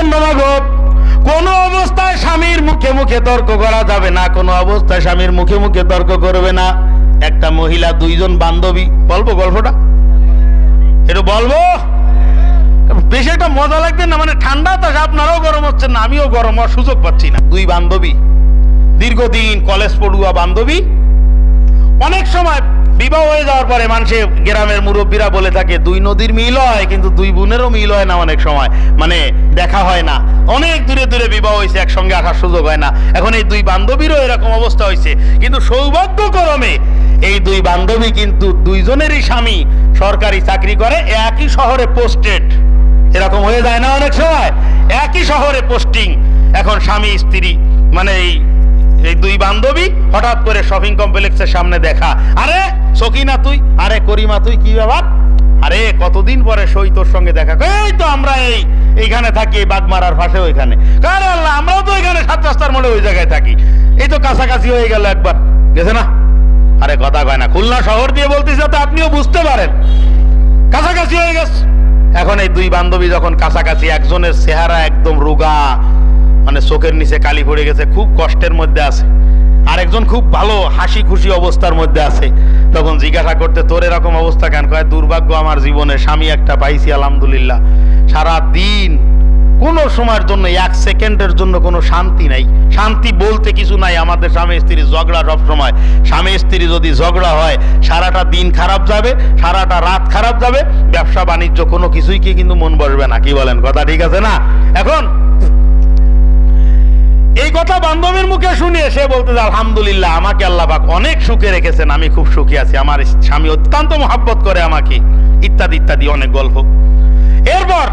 জন্য মাগো কোন অবস্থায় স্বামীর মুখে মুখে তর্ক করা যাবে না, কোন অবস্থায় স্বামীর মুখে মুখে তর্ক করবে না। একটা মহিলা দুইজন বান্ধবী, বলবো গল্পটা একটু বলবো, বেশি একটা মজা লাগবে না, মানে ঠান্ডা তো আপনারাও গরম হচ্ছেন না, আমিও গরম হওয়ার সুযোগ পাচ্ছি না। দুই বান্ধবী, দীর্ঘদিন কলেজ পড়ুয়া বান্ধবী। অনেক সময় বিবাহ হয়ে যাওয়ার পরে মানুষে গ্রামের মুরব্বীরা বলে থাকে দুই নদীর মিল হয়, কিন্তু দুই বোনেরও মিল হয় না। অনেক সময় মানে দেখা হয় না, অনেক দূরে দূরে বিবাহ হয়েছে, একসঙ্গে আসার সুযোগ হয় না। এখন এই দুই বান্ধবীরও এরকম অবস্থা হয়েছে, কিন্তু সৌভাগ্যক্রমে এই দুই বান্ধবী কিন্তু দুইজনেরই স্বামী সরকারি চাকরি করে, একই শহরে পোস্টেড। এরকম হয়ে যায় না অনেক সময়, একই শহরে পোস্টিং। এখন স্বামী স্ত্রী, মানে এই দুই বান্ধবী হঠাৎ করে শপিং কমপ্লেক্সের সামনে দেখা। আরে সকিনা তুই, আরে করিমা তুই, কি ব্যাপার? আরে কতদিন পরে সই তোর সঙ্গে দেখা। এই তো আমরা এইখানে থাকি, বাগমারার পাশে ওইখানে। আরে আল্লাহ, আমরাও তো ওইখানে 7 রাস্তার মোড়ে ওই জায়গায় থাকি, এই তো কাছাকাছি হয়ে গেল একবার, গেছে না? আরে কথা কয় না, খুলনা শহর দিয়ে বলতেছে তো আপনিও বুঝতে পারেন, কাছাকাছি হয়ে গেছে। এখন এই দুই বান্ধবী যখন কাছাকাছি, একজনের চেহারা একদম রোগা, মানে চোখের নিচে কালি পড়ে গেছে, খুব কষ্টের মধ্যে আছে, আর একজন খুব ভালো হাসি খুশি অবস্থার মধ্যে আছে। তখন জিজ্ঞাসা করতে, তোর এরকম অবস্থা কেন? কয়, দুর্ভাগ্য আমার জীবনে, স্বামী একটা পাইছি আলহামদুলিল্লাহ, সারা দিন কোনো সময়ের জন্য, 1 সেকেন্ডের জন্য কোনো শান্তি নাই। শান্তি বলতে কিছু নাই, আমাদের স্বামী স্ত্রীর ঝগড়া সব সময়। স্বামী স্ত্রী যদি ঝগড়া হয়, সারাটা দিন খারাপ যাবে, সারাটা রাত খারাপ যাবে, ব্যবসা বাণিজ্য কোনো কিছুই কি কিন্তু মন বসবে না। কি বলেন, কথা ঠিক আছে না? এখন এই কথা বান্ধবীর মুখে শুনিয়ে সে বলতে, আলহামদুলিল্লাহ, আমাকে আল্লাহ পাক অনেক সুখে রেখেছেন, আমি খুব সুখী আছি, আমার স্বামী অত্যন্ত মহব্বত করে আমাকে, ইত্যাদি ইত্যাদি অনেক গল্প। এরপর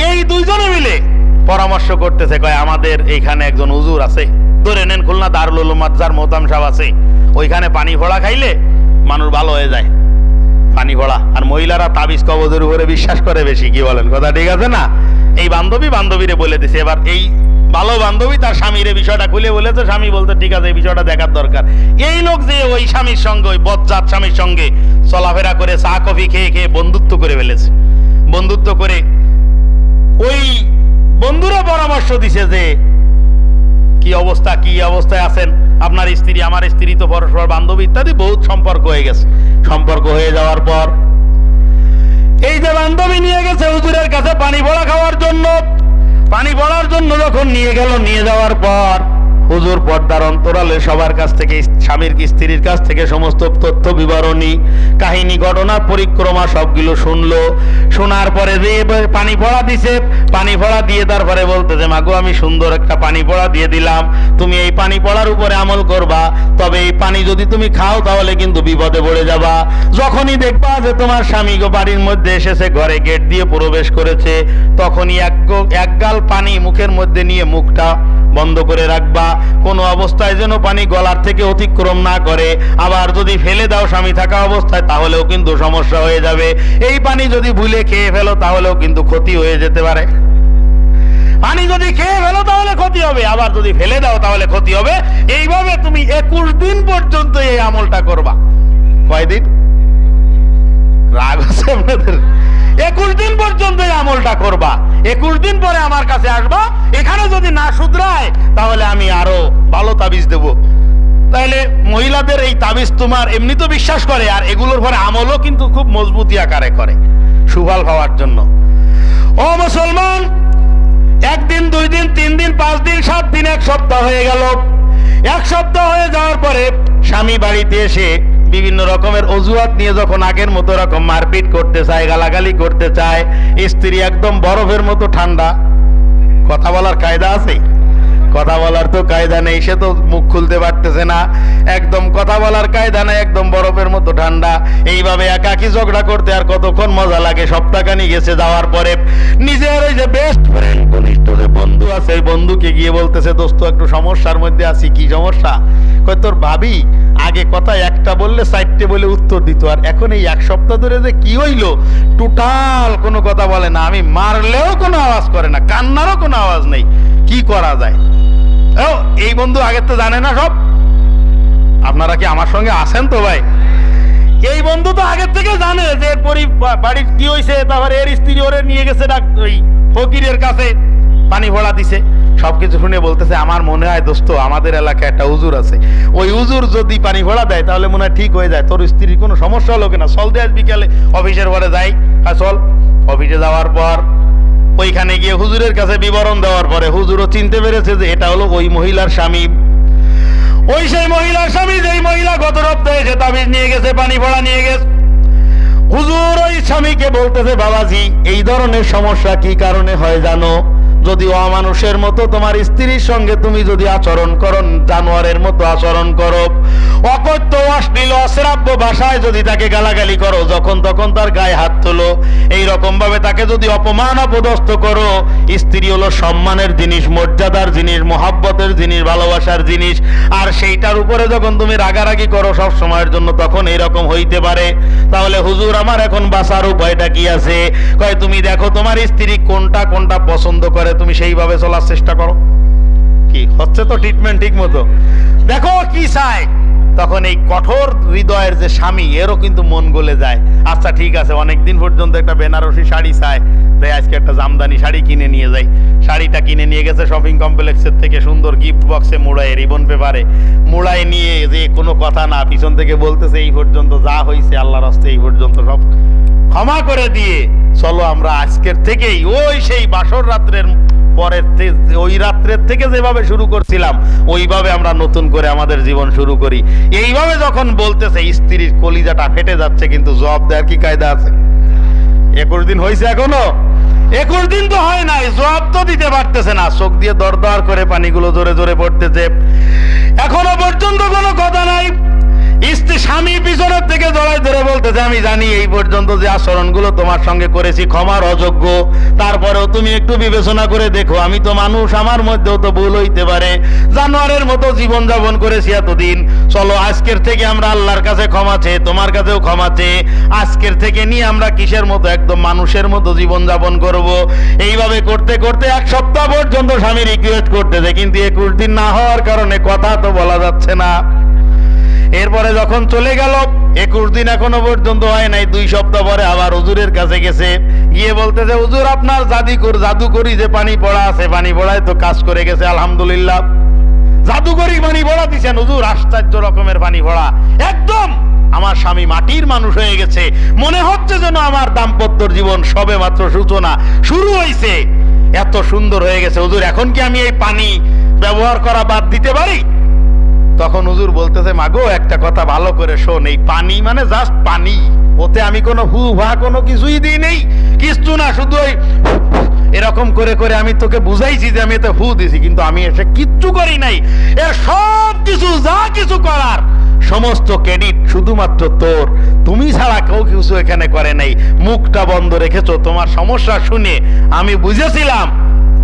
এই দুইজনে মিলে পরামর্শ করতেছে, কয় আমাদের এইখানে একজন হুজুর আছে, ধরে নেন খুলনা দারুল উলুম মাদ্রাসার মোহতাম সাহেব আছে, ওইখানে পানি ফোড়া খাইলে মানুষ ভালো হয়ে যায়, পানি ফোড়া। আর মহিলারা তাবিজ কবজের উপরে বিশ্বাস করে বেশি। কি বলেন, কথা ঠিক আছে না? এই বান্ধবীরে বলে দিছে। এবার এই ভালো বান্ধবী তার স্বামীর এই বিষয়টা খুলে বলেছে, স্বামী বলতে ঠিক আছে, এই বিষয়টা দেখার দরকার। এই লোক যে ওই স্বামীর সঙ্গে, ওই বজ্জাত স্বামীর সঙ্গে চলাফেরা করে, চা কফি খেয়ে খেয়ে বন্ধুত্ব করে ফেলেছে। বন্ধুত্ব করে ওই বন্ধুরা পরামর্শ দিছে যে কি অবস্থা, কি অবস্থায় আছেন আপনার স্ত্রী, আমার স্ত্রী তো পরস্পর বান্ধবী ইত্যাদি, বহুত সম্পর্ক হয়ে গেছে। সম্পর্ক হয়ে যাওয়ার পর এই যে বান্ধবী নিয়ে গেছে হুজুরের কাছে পানি ভরা খাওয়ার জন্য, পানি ভরার জন্য যখন নিয়ে গেল, নিয়ে যাওয়ার পর হুজুর পর্দার অন্তরালে সবার কাছ থেকে, স্বামীর স্ত্রীর কাছ থেকে সমস্ত তথ্য বিবরণী, কাহিনী, ঘটনা, পরিক্রমা সবগুলো শুনলো। শোনার পরে যে পানি পড়া দিছে, পানি পড়া দিয়ে তারপরে বলতেছে, মাগো আমি সুন্দর একটা পানি পড়া দিয়ে দিলাম, তুমি এই পানি পড়ার উপরে আমল করবা, তবে এই পানি যদি তুমি খাও তাহলে কিন্তু বিপদে পড়ে যাবা। যখনই দেখবা যে তোমার স্বামী বাড়ির মধ্যে এসেছে, ঘরে গেট দিয়ে প্রবেশ করেছে, তখনই এক গাল পানি মুখের মধ্যে নিয়ে মুখটা বন্ধ করে রাখবা, কোনো অবস্থায় যেন পানি গলার থেকে অতিক্রম না করে। আবার যদি ফেলে দাও স্বামী থাকা অবস্থায়, তাহলেও কিন্তু সমস্যা হয়ে যাবে। এই পানি যদি ভুলে খেয়ে ফেলো তাহলেও কিন্তু ক্ষতি হয়ে যেতে পারে। পানি যদি খেয়ে ফেলো তাহলে ক্ষতি হবে, আবার যদি ফেলে দাও তাহলে ক্ষতি হবে। এইভাবে তুমি 21 দিন পর্যন্ত এই আমলটা করবা। কয়দিন? রাগ হচ্ছে আপনাদের? 21 দিন পর্যন্ত এই আমলটা করবা। 21 দিন পরে আমার কাছে আসবা, এখানে যদি না শুধরায় তাহলে আমি আরো ভালো তাবিজ দেব। তাহলে মহিলাদের এই তাবিজ তোমার এমনি তো বিশ্বাস করে, আর এগুলোর পরে আমলও কিন্তু খুব মজবুতি আকারে করে, সুফল পাওয়ার জন্য। ও মুসলমান, 1 দিন, 2 দিন, 3 দিন, 5 দিন, 7 দিন, 1 সপ্তাহ হয়ে গেল। 1 সপ্তাহ হয়ে যাওয়ার পরে স্বামী বাড়িতে এসে বিভিন্ন রকমের অজুহাত নিয়ে যখন আগের মতো রকম মারপিট করতে চায়, গালাগালি করতে চায়, স্ত্রী একদম বরফের মতো ঠান্ডা। কথা বলার কায়দা আছে? কথা বলার তো কায়দা নেই, সে তো মুখ খুলতে পারতেছে না, একদম কথা বলার কায়দা নাই, একদম বরফের মতো ঠান্ডা। এইভাবে একাকি ঝগড়া করতে আর কতক্ষণ মজা লাগে। সপ্তাহখানি গেছে, যাওয়ার পরে নিজের ওই যে বেস্ট ফ্রেন্ড, ঘনিষ্ঠ যে বন্ধু আছে, ওই বন্ধুকে গিয়ে বলতেছে, দোস্ত একটু সমস্যার মধ্যে আছি। কি সমস্যা? কয়, তোর ভাবি আগে কথা একটা বললে 4টে বলে উত্তর দিত, আর এখন এই 1 সপ্তাহ ধরে যে কি হইলো, টোটাল কোনো কথা বলে না, আমি মারলেও কোনো আওয়াজ করে না, কান্নারও কোনো আওয়াজ নেই, কি করা যায়? এই বন্ধু আগে তো জানে না সব। আপনারা কি আমার সঙ্গে আছেন তো ভাই? এই বন্ধু তো আগের থেকে জানে যে এর বাড়ির কি হয়েছে, তারপরে এর স্ত্রী ওরে নিয়ে গেছে ওই ফকিরের কাছে, পানি ভরা দিছে। সবকিছু শুনে বলতেছে আমার মনে হয় দোস্ত আমাদের এলাকায় একটা হুজুর আছে, ওই হুজুর যদি পানি ভরা দেয় তাহলে মনে হয় ঠিক হয়ে যায়, তোর স্ত্রীর কোনো সমস্যা হলো কিনা, চল দিয়ে আজ বিকালে অফিসের পরে যাই। হ্যাঁ চল। অফিসে যাওয়ার পর ওইখানে গিয়ে হুজুরের কাছে বিবরণ দেওয়ার পরে হুজুরও চিনতে পেরেছে যে এটা হলো ওই মহিলার স্বামী। ওই সেই মহিলার স্বামী, যেই মহিলা গত সপ্তাহে এসে তাবিজ নিয়ে গেছে, পানি ভরা নিয়ে গেছে। হুজুর ওই স্বামীকে বলতেছে বাবাজি এই ধরনের সমস্যা কি কারণে হয় জানো? যদি অমানুষের মতো তোমার স্ত্রীর সঙ্গে তুমি যদি আচরণ করো, জানোয়ারের মতো আচরণ করো, অকথ্য অশ্লীল অশ্রাব্য ভাষায় যদি তাকে গালাগালি করো, যখন তখন তার গায়ে হাত তোলো, এইরকম ভাবে তাকে যদি অপমান অপদস্থ করো, স্ত্রী হলো সম্মানের জিনিস, মর্যাদার জিনিস, মহাব্বতের জিনিস, ভালোবাসার জিনিস, আর সেইটার উপরে যখন তুমি রাগারাগি করো সব সময়ের জন্য, তখন এইরকম হইতে পারে। তাহলে হুজুর আমার এখন বাঁচার উপায়টা কি আছে? কয় তুমি দেখো তোমার স্ত্রী কোনটা কোনটা পছন্দ করে, তুমি সেইভাবে চলার চেষ্টা করো। কি হচ্ছে তো ট্রিটমেন্ট ঠিক মতো, দেখো কি চায়। তখন এই কঠোর হৃদয়ের যে স্বামী, এরও কিন্তু মন গলে যায়। আচ্ছা ঠিক আছে, অনেকদিন পর্যন্ত একটা বেনারসি শাড়ি চায়, তাই আজকে একটা জামদানি শাড়ি কিনে নিয়ে যাই। শাড়িটা কিনে নিয়ে গেছে শপিং কমপ্লেক্সের থেকে, সুন্দর গিফট বক্সে মোড়ায়, রিবন পেপারে মোড়ায় নিয়ে, যে কোনো কথা না, পিছন থেকে বলতেছে এই পর্যন্ত যা হয়েছে আল্লাহর হস্তে এই পর্যন্ত সব ক্ষমা করে দিয়ে চলো আমরা আজকের থেকেই ওই সেই বাসর রাত্রের পরের ওই রাত্রের থেকে যেভাবে শুরু করছিলাম ওইভাবে আমরা নতুন করে আমাদের জীবন শুরু করি। এইভাবে যখন বলতেছে স্ত্রীর কলিজাটা ফেটে যাচ্ছে, কিন্তু জবাব দেওয়ার কি কায়দা আছে? 21 দিন হয়েছে, এখনো 21 দিন তো হয় নাই, জবাব তো দিতে পারতেছে না। চোখ দিয়ে দরদর করে পানিগুলো জোরে জোরে পড়তেছে, এখনো পর্যন্ত কোনো কথা নাই। স্বামী পিছনের থেকে জড়াই ধরে বলতেছে আমি জানি এই পর্যন্ত যে আচরণগুলো তোমার সঙ্গে করেছি ক্ষমার অযোগ্য, তারপরেও তুমি একটু বিবেচনা করে দেখো, আমি তো মানুষ, আমার মধ্যেও তো ভুল হইতে পারে, জানোয়ারের মতো জীবন যাপন করেছি এতদিন, চলো আজকের থেকে আমরা আল্লাহর কাছে ক্ষমা চেয়ে, তোমার কাছেও ক্ষমা চেয়ে আজকের থেকে নিয়ে আমরা কিসের মতো একদম মানুষের মতো জীবন যাপন করব। এইভাবে করতে করতে 1 সপ্তাহ পর্যন্ত স্বামী রিকোয়েস্ট করতেছে, কিন্তু 21 দিন না হওয়ার কারণে কথা তো বলা যাচ্ছে না। এরপরে যখন চলে গেল 21 দিন এখনো পর্যন্ত হয় নাই, 2 সপ্তাহ পরে আবার হুজুরের কাছে গেছে, গিয়ে বলতেছে হুজুর আপনার জাদুকরি যে পানি পড়া আছে, পানি পড়ায় তো কাজ করে গেছে আলহামদুলিল্লাহ। জাদুকরি পানি পড়া দিছেন হুজুর, আশ্চর্য রকমের পানি পড়া, একদম আমার স্বামী মাটির মানুষ হয়ে গেছে, মনে হচ্ছে যেন আমার দাম্পত্য জীবন সবে মাত্র সূচনা শুরু হয়েছে, এত সুন্দর হয়ে গেছে হুজুর, এখন কি আমি এই পানি ব্যবহার করা বাদ দিতে পারি? তখন হুজুর বলতেছে মাগো একটা কথা ভালো করে শোন, এই পানি মানে জাস্ট পানি, ওতে আমি কোনো হু ভা কোনো কিছুই দিই নেই, কিছু না, শুধু ওই এরকম করে করে আমি তোকে বুঝাইছি যে আমি এতে হু দিছি, কিন্তু আমি এসে কিচ্ছু করি নাই, এর সব কিছু যা কিছু করার সমস্ত ক্রেডিট শুধুমাত্র তোর, তুমি ছাড়া কেউ কিছু এখানে করে নাই, মুখটা বন্ধ রেখেছো। তোমার সমস্যা শুনে আমি বুঝেছিলাম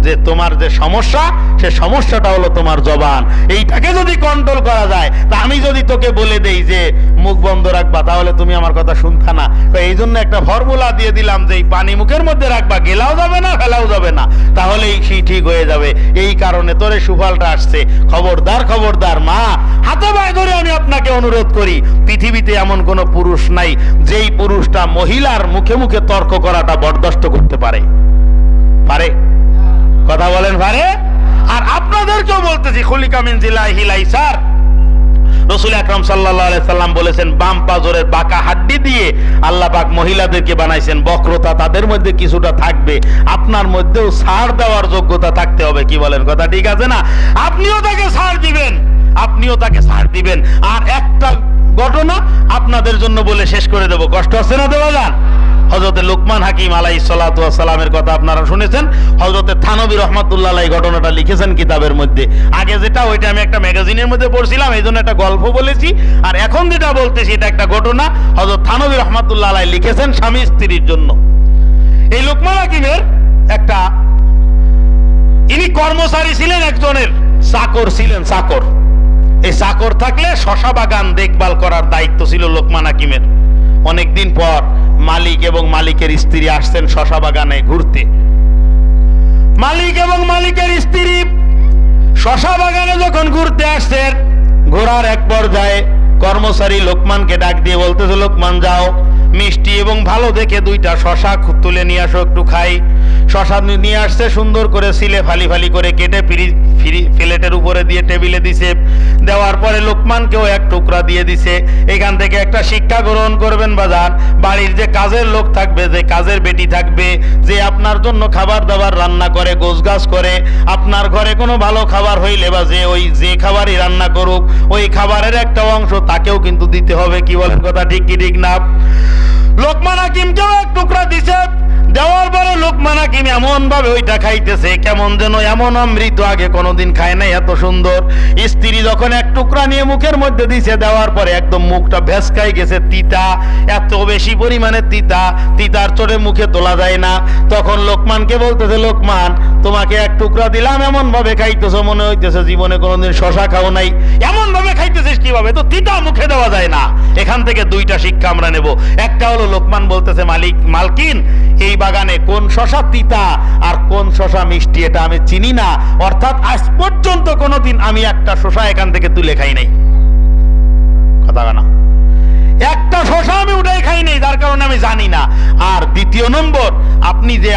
যে তোমার যে সমস্যা, সে সমস্যাটা হলো তোমার জবান, এইটাকে যদি কন্ট্রোল করা যায়, তা আমি যদি তোকে বলে দেই যে মুখ বন্ধ রাখবা, তাহলে তুমি আমার কথা শুনতা না। তো এই জন্য একটা ফর্মুলা দিয়ে দিলাম যে এই পানি মুখের মধ্যে রাখবা, গেলাও যাবে না ফেলাও যাবে না, তাহলেই সেই ঠিক হয়ে যাবে। এই কারণে তোরে সুফলটা আসছে। খবরদার খবরদার মা, হাতে পায়ে ধরে আমি আপনাকে অনুরোধ করি, পৃথিবীতে এমন কোনো পুরুষ নাই যেই পুরুষটা মহিলার মুখে মুখে তর্ক করাটা বরদাস্ত করতে পারে। পারে? কথা বলেন পারে? আর আপনাদেরকেও বলতেছি খুলিকা মিন জিলাহি লাইসার, রাসূল আকরাম সাল্লাল্লাহু আলাইহি সাল্লাম বলেছেন বাম পাজরের বাঁকা হাড্ডি দিয়ে আল্লাহ পাক মহিলাদেরকে বানাইছেন, বক্রতা তাদের মধ্যে কিছুটা থাকবে, আপনার মধ্যেও ছাড় দেওয়ার যোগ্যতা থাকতে হবে। কি বলেন, কথা ঠিক আছে না? আপনিও তাকে ছাড় দিবেন, আপনিও তাকে ছাড় দিবেন। আর একটা ঘটনা আপনাদের জন্য বলে শেষ করে দেব, কষ্ট হচ্ছে না দেওয়া যান? হযরতে লোকমান হাকিম আলাইহিস সালাতু ওয়াস সালামের কথা আপনারা শুনেছেন, হযরতে থানবী রাহমাতুল্লাহ আলাইহি ঘটনাটা লিখেছেন কিতাবের মধ্যে। আগে যেটা ওইটা আমি একটা ম্যাগাজিনের মধ্যে পড়ছিলাম, এইজন্য একটা গল্প বলেছি, আর এখন যেটা বলতেছি এটা একটা ঘটনা হযরত থানবী রাহমাতুল্লাহ আলাইহি লিখেছেন স্বামী স্ত্রীর জন্য। এই লোকমান হাকিমের একটা, ইনি কর্মচারী ছিলেন, একজনের চাকর ছিলেন, চাকর। এই চাকর থাকলে শশা বাগান দেখভাল করার দায়িত্ব ছিল লোকমান হাকিমের। অনেকদিন পর মালিক এবং মালিকের স্ত্রী আসছেন শশা বাগানে ঘুরতে। মালিক এবং মালিকের স্ত্রী শশা বাগানে যখন ঘুরতে আসছেন, ঘোরার এক পর্যায়ে কর্মচারী লোকমানকে ডাক দিয়ে বলতেছে, লোকমান যাও, মিষ্টি এবং ভালো দেখে 2টা শশা তুলে নিয়ে আসো, একটু খাই। শশা নিয়ে আসছে, সুন্দর করে সিলে ফালি ফালি করে কেটে প্লেটের উপরে দিয়ে টেবিলে দিছে। দেওয়ার পরে লোকমানকেও এক টুকরা দিয়ে দিছে। এখান থেকে একটা শিক্ষা গ্রহণ করবেন বাজার, বাড়ির যে কাজের লোক থাকবে, যে কাজের বেটি থাকবে, যে আপনার জন্য খাবার দাবার রান্না করে, গোছগাছ করে, আপনার ঘরে কোনো ভালো খাবার হইলে বা যে খাবারই রান্না করুক, ওই খাবারের একটা অংশ তাকেও কিন্তু দিতে হবে। কি বলেন, কথা ঠিক কি ঠিক না? লোকমান হাকিমকেও এক টুকরা দিছে। দেওয়ার পরে লোকমান হাকিম এমন ভাবে ওইটা খাইতেছে, কেমন যেন এমন অমৃত আগে কোনোদিন খায় নাই, এত সুন্দর। স্ত্রী যখন এক টুকরা নিয়ে মুখের মধ্যে দিছে, দেওয়ার পরে একদম মুখটা ভেসকাই গেছে, তিতা, এত বেশি পরিমাণে তিতা, তিতার চোটে মুখে তোলা যায় না। তখন লোকমানকে বলতেছে, লোকমান তোমাকে এক টুকরা দিলাম, এমন ভাবে খাইতেছো মনে হইতেছে জীবনে কোনোদিন শশা খাও নাই, এমন ভাবে খাইতেছিস কিভাবে, তো তিতা মুখে দেওয়া যায় না। এখান থেকে 2টা শিক্ষা আমরা নেব। একটা হলো, লোকমান বলতেছে, মালকিন এই বাগানে কোন শশা তিতা আর কোন শশা মিষ্টি এটা আমি চিনি না, অর্থাৎ আজ পর্যন্ত কোনোদিন আমি একটা শশা এখান থেকে তুলে খাই নাই। কথা না, একটা শশা আমি উঠাই খাই নাই, যার কারণে আমি জানি না। আর দ্বিতীয় নম্বর, আপনি যে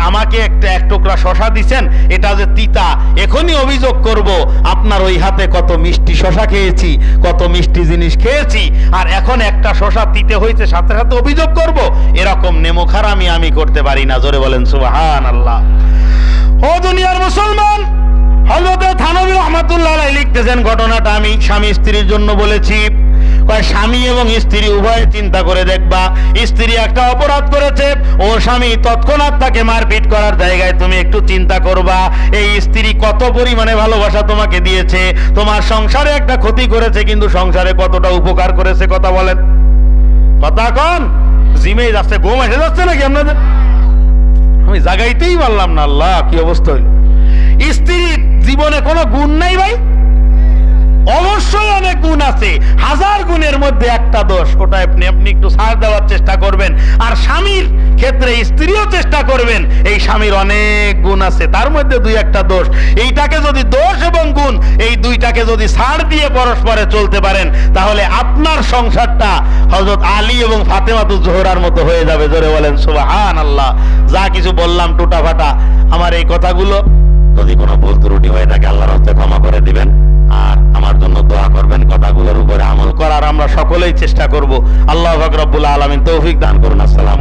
আমাকে এক টুকরা শশা দিছেন, এটা যে তিতা, এখনই অভিযোগ করব আপনার ওই হাতে কত মিষ্টি শশা খেয়েছি, কত মিষ্টি জিনিস খেয়েছি, আর এখন একটা শশা তিতে হয়েছে, সাথে সাথে অভিযোগ করব। এরকম নেমোখারামি আমি করতে পারি না। জোরে বলেন সুবহানাল্লাহ। ও দুনিয়ার মুসলমান, হযরত থানভী রাহমাতুল্লাহ আলাইহি লিখতেছেন, ঘটনাটা আমি স্বামী স্ত্রীর জন্য বলেছি। স্বামী এবং স্ত্রী উভয় চিন্তা করে দেখবা, স্ত্রী একটা অপরাধ করেছে, ও স্বামী তৎক্ষণাৎ তাকে মারপিট করার জায়গায় তুমি একটু চিন্তা করবা, এই স্ত্রী কত পরিমাণে ভালোবাসা তোমাকে দিয়েছে, তোমার সংসারে একটা ক্ষতি করেছে, কিন্তু সংসারে কতটা উপকার করেছে। কথা বলেন, কথা কন, জিমে যাচ্ছে, ঘুম এসে যাচ্ছে নাকি আপনাদের? আমি জাগাইতেই পারলাম না। আল্লাহ, কি অবস্থা হইল। স্ত্রীর জীবনে কোনো গুণ নাই ভাই? অবশ্যই অনেক গুণ আছে, 1000 গুণের মধ্যে একটা দোষ, ওটা আপনি একটু ছাড় দেওয়ার চেষ্টা করবেন। আর স্বামীর ক্ষেত্রে স্ত্রীও চেষ্টা করবেন, এই স্বামীর অনেক গুণ আছে, তার মধ্যে 2-1টা দোষ। এইটাকে যদি দোষ এবং গুণ, এই 2টাকে যদি ছাড় দিয়ে পরস্পরে চলতে পারেন, তাহলে আপনার সংসারটা হযরত আলী এবং ফাতেমাতুজ জোহরার মতো হয়ে যাবে। জোরে বলেন সুবহানাল্লাহ। যা কিছু বললাম টুটাফাটা, আমার এই কথাগুলো যদি কোনো ভুল ত্রুটি হয়ে থাকে আল্লাহর হস্তে ক্ষমা করে দিবেন, আর আমার জন্য দোয়া করবেন। কথাগুলোর উপরে আমল করার আমরা সকলেই চেষ্টা করব। আল্লাহ পাক রব্বুল আলামিন তৌফিক দান করুন। আসসালামু